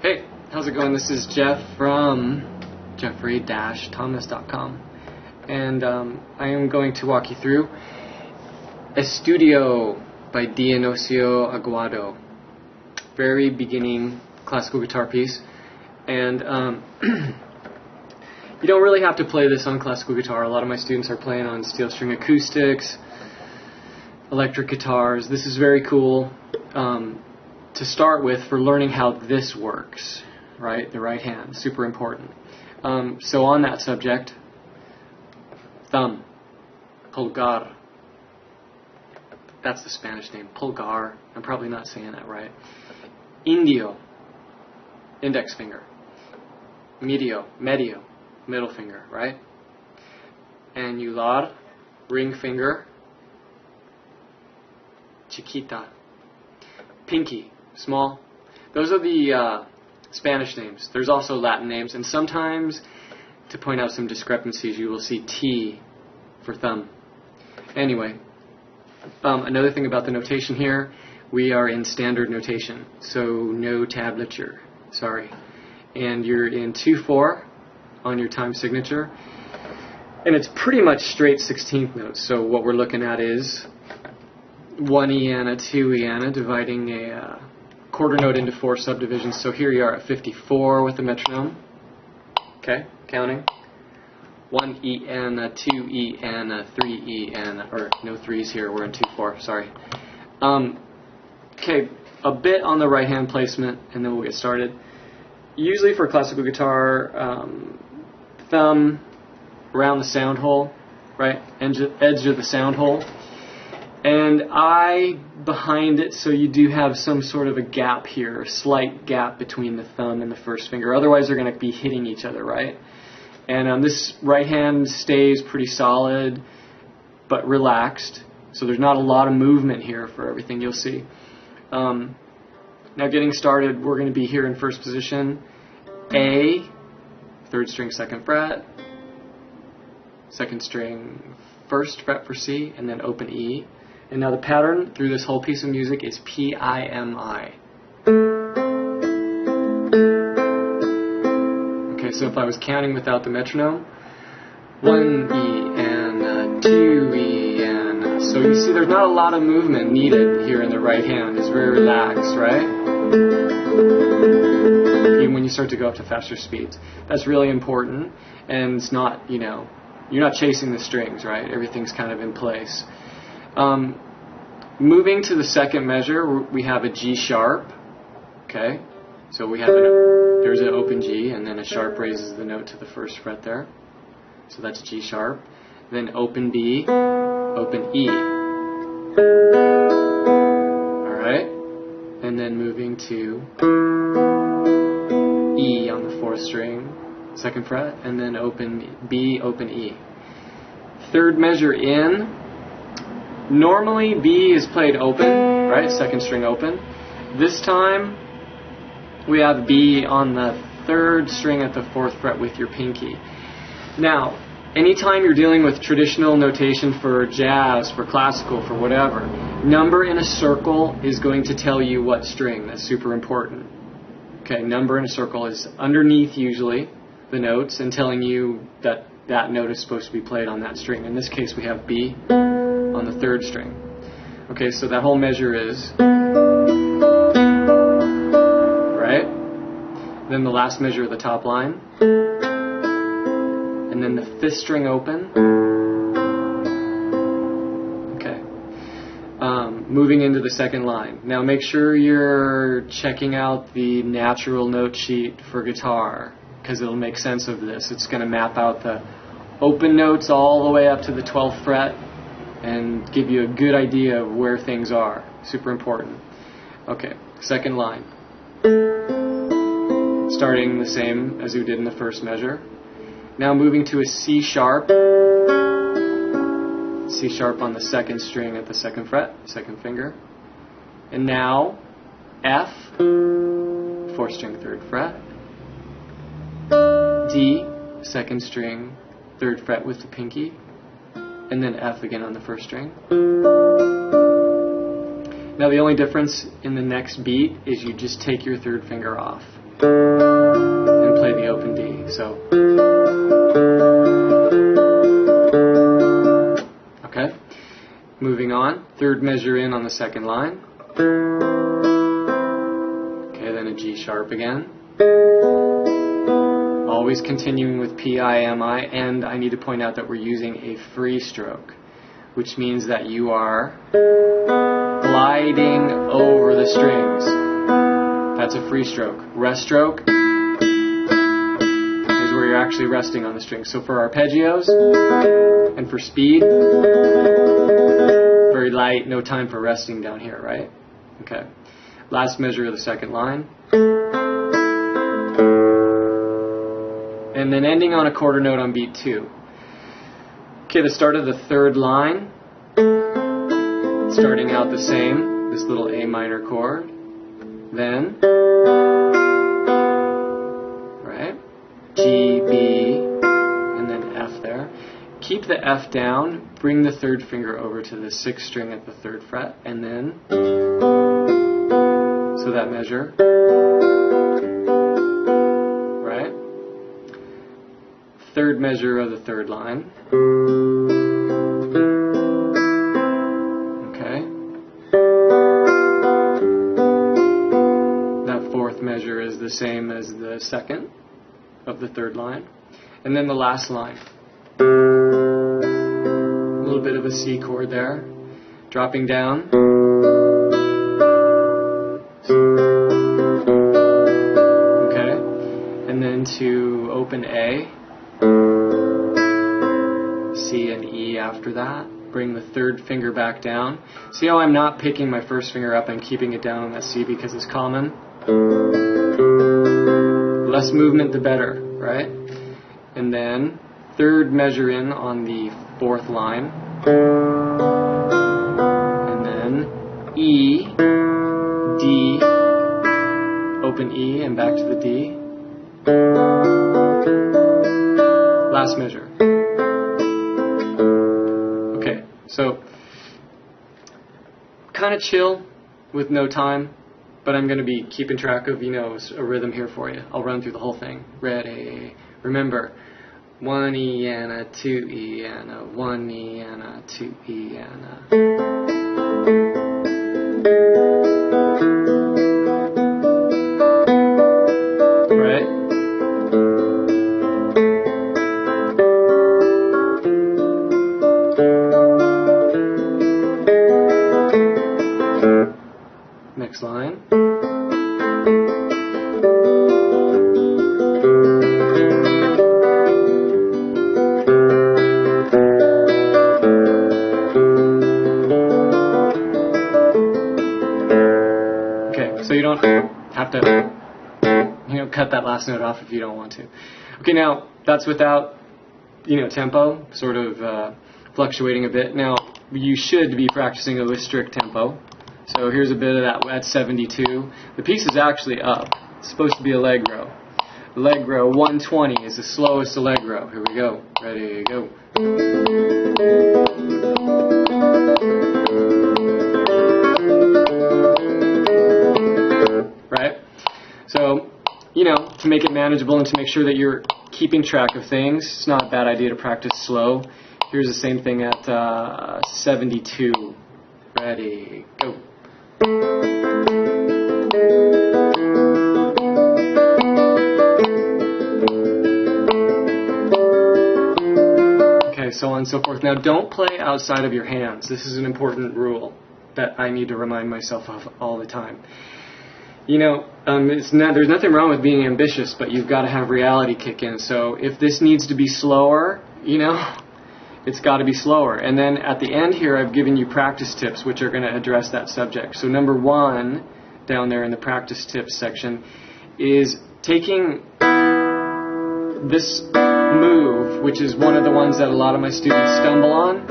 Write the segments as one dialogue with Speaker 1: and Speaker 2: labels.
Speaker 1: Hey, how's it going? This is Jeff from Jeffrey-Thomas.com, and I am going to walk you through Estudio by Dionisio Aguado. Very beginning classical guitar piece, and you don't really have to play this on classical guitar. A lot of my students are playing on steel string acoustics, electric guitars. This is very cool to start with for learning how this works, right? The right hand, super important. So on that subject, thumb, pulgar. That's the Spanish name, pulgar. I'm probably not saying that right. Indio, index finger. Medio, middle finger, right? Anular, ring finger. Chiquita, pinky, small. Those are the Spanish names. There's also Latin names, and sometimes, to point out some discrepancies, you will see T for thumb. Anyway, another thing about the notation here, we are in standard notation, so no tablature, sorry. And you're in 2/4 on your time signature, and it's pretty much straight 16th notes. So what we're looking at is 1 E and a 2 E and a, dividing a quarter note into 4 subdivisions. So here you are at 54 with the metronome. Okay, counting. 1 E and a, 2 E and a, 3 E and a, or no 3s here, we're in 2/4, sorry. Okay, a bit on the right hand placement, and then we'll get started. Usually for classical guitar, thumb around the sound hole, right? Edge of the sound hole. And eye behind it, so you do have some sort of a gap here, a slight gap between the thumb and the first finger. Otherwise, they're going to be hitting each other, right? And this right hand stays pretty solid, but relaxed. So there's not a lot of movement here for everything you'll see. Now getting started, we're going to be here in first position. A, 3rd string, 2nd fret. 2nd string, 1st fret for C, and then open E. And now the pattern through this whole piece of music is P-I-M-I. Okay, so if I was counting without the metronome, 1 E and a, 2 E and a. So you see there's not a lot of movement needed here in the right hand. It's very relaxed, right? Even when you start to go up to faster speeds. That's really important, and it's not, you're not chasing the strings, right? Everything's kind of in place. Moving to the second measure, we have a G sharp. Okay, so we have there's an open G, and then a sharp raises the note to the 1st fret there. So that's G sharp. Then open B, open E. All right, and then moving to E on the 4th string, 2nd fret, and then open B, open E. 3rd measure in. Normally B is played open, right? 2nd string open. This time we have B on the 3rd string at the 4th fret with your pinky. Now, anytime you're dealing with traditional notation for jazz, for classical, for whatever, number in a circle is going to tell you what string. That's super important. Okay, number in a circle is underneath usually the notes and telling you that that note is supposed to be played on that string. In this case we have B on the 3rd string. Okay, so that whole measure is, right? Then the last measure of the top line, and then the 5th string open. Okay, moving into the 2nd line. Now make sure you're checking out the natural note sheet for guitar, because it'll make sense of this. It's going to map out the open notes all the way up to the 12th fret and give you a good idea of where things are. Super important. Okay, 2nd line. Starting the same as we did in the 1st measure. Now moving to a C sharp. C sharp on the 2nd string at the 2nd fret, 2nd finger. And now F, 4th string, 3rd fret. D, 2nd string, 3rd fret with the pinky. And then F again on the 1st string. Now the only difference in the next beat is you just take your 3rd finger off. and play the open D. So, okay. Moving on, third measure in on the second line. Okay, then a G sharp again. Always continuing with P-I-M-I, and I need to point out that we're using a free stroke, which means that you are gliding over the strings. That's a free stroke. Rest stroke is where you're actually resting on the strings. So for arpeggios and for speed, very light, no time for resting down here, right? Okay. Last measure of the second line. And then ending on a quarter note on beat 2. Okay, the start of the third line, starting out the same, this little A minor chord, then, right, G, B, and then F there. Keep the F down, bring the third finger over to the 6th string at the 3rd fret, and then, so that measure, right, third measure of the third line. Okay. That fourth measure is the same as the second of the third line. And then the last line. A little bit of a C chord there. Dropping down. Okay. And then to open A. C and E after that. Bring the third finger back down. See how I'm not picking my first finger up, I'm keeping it down on that C because it's common. Less movement the better, right? And then third measure in on the 4th line. And then E, D, open E and back to the D. Last measure. Okay, so kind of chill with no time, but I'm going to be keeping track of, a rhythm here for you. I'll run through the whole thing. Ready? Remember, 1 E and a 2 E and a 1 E and a 2 E and a. Right? Next line. Okay, so you don't have to, cut that last note off if you don't want to. Okay, now that's without, tempo, sort of fluctuating a bit. Now, you should be practicing it with strict tempo. So here's a bit of that at 72. The piece is actually up. It's supposed to be allegro. Allegro 120 is the slowest allegro. Here we go. Ready, go. Right? So, to make it manageable and to make sure that you're keeping track of things, it's not a bad idea to practice slow. Here's the same thing at 72. Ready, go. Okay, so on and so forth. Now, don't play outside of your hands. This is an important rule that I need to remind myself of all the time. There's nothing wrong with being ambitious, but you've got to have reality kick in. So if this needs to be slower, it's got to be slower. And then at the end here, I've given you practice tips, which are going to address that subject. So number 1, down there in the practice tips section, is taking this move, which is one of the ones that a lot of my students stumble on,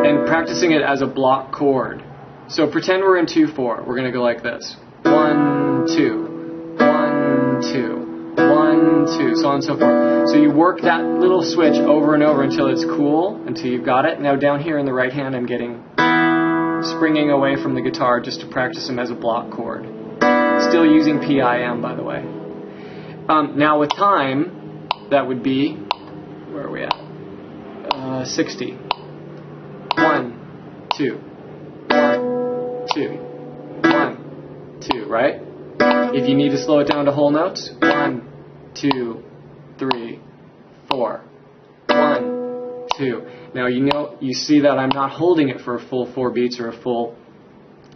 Speaker 1: and practicing it as a block chord. So pretend we're in 2/4. We're going to go like this. 1, 2, 1, 2. 1, 2, so on and so forth. So you work that little switch over and over until it's cool, until you've got it. Now down here in the right hand, I'm springing away from the guitar just to practice them as a block chord. Still using PIM, by the way. Now with time, that would be, where are we at? 60. 1, 2, 1, 2, 1, 2, right? If you need to slow it down to whole notes, 1, 2, 3, 4. 1, 2. Now you see that I'm not holding it for a full 4 beats or a full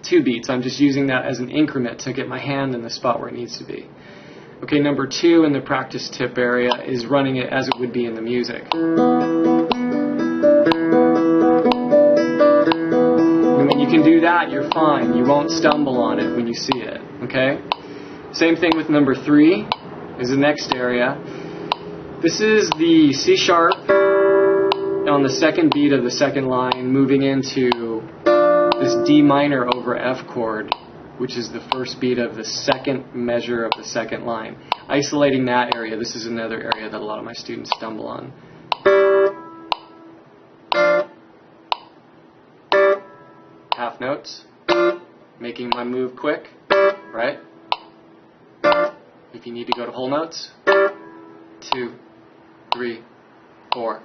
Speaker 1: 2 beats. I'm just using that as an increment to get my hand in the spot where it needs to be. Okay, number 2 in the practice tip area is running it as it would be in the music. And when you can do that, you're fine. You won't stumble on it when you see it. Okay? Same thing with number 3 is the next area. This is the C sharp on the second beat of the second line, moving into this D minor over F chord, which is the first beat of the second measure of the second line. Isolating that area, this is another area that a lot of my students stumble on. Half notes, making my move quick, right? If you need to go to whole notes, 2, 3, 4,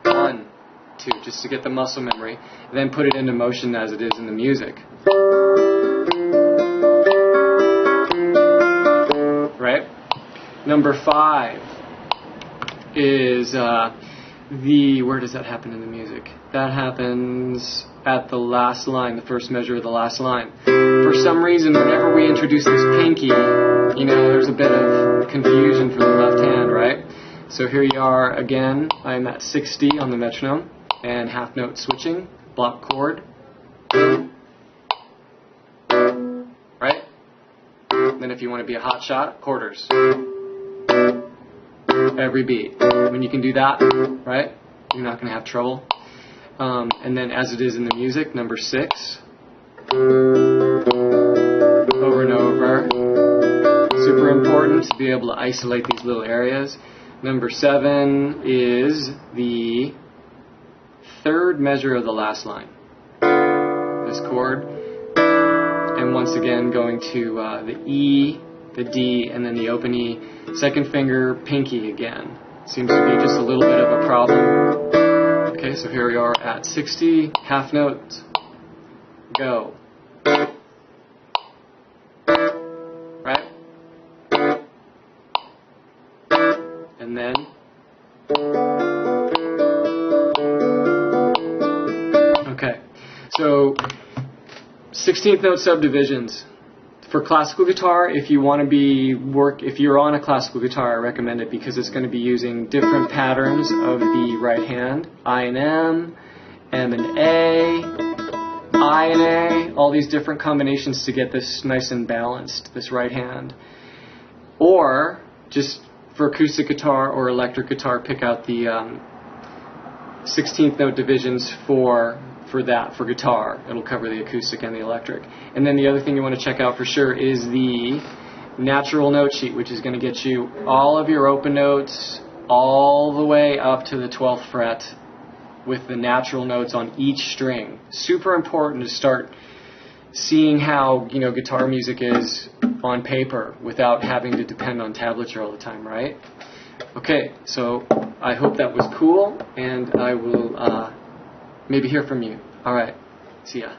Speaker 1: 1, 2, just to get the muscle memory, then put it into motion as it is in the music. Right? Number 5 is where does that happen in the music? That happens at the last line, the first measure of the last line. For some reason, whenever we introduce this pinky, there's a bit of confusion for the left hand, right? So here you are again, I'm at 60 on the metronome, and half note switching, block chord, right? Then if you want to be a hot shot, quarters. Every beat. When you can do that, right, you're not going to have trouble. And then as it is in the music, number 6, over and over. Super important to be able to isolate these little areas. Number 7 is the third measure of the last line. This chord. And once again going to the E, the D, and then the open E. Second finger, pinky again. Seems to be just a little bit of a problem. Okay, so here we are at 60, half note, go. Right? And then okay, so 16th note subdivisions. For classical guitar, if you want to if you're on a classical guitar, I recommend it because it's going to be using different patterns of the right hand. I and M and A, I and A, all these different combinations to get this nice and balanced, this right hand. Or, just for acoustic guitar or electric guitar, pick out the 16th note divisions for guitar. It'll cover the acoustic and the electric. And then the other thing you want to check out for sure is the natural note sheet, which is going to get you all of your open notes all the way up to the 12th fret with the natural notes on each string. Super important to start seeing how guitar music is on paper without having to depend on tablature all the time, right? Okay, so I hope that was cool, and I will maybe hear from you. All right. See ya.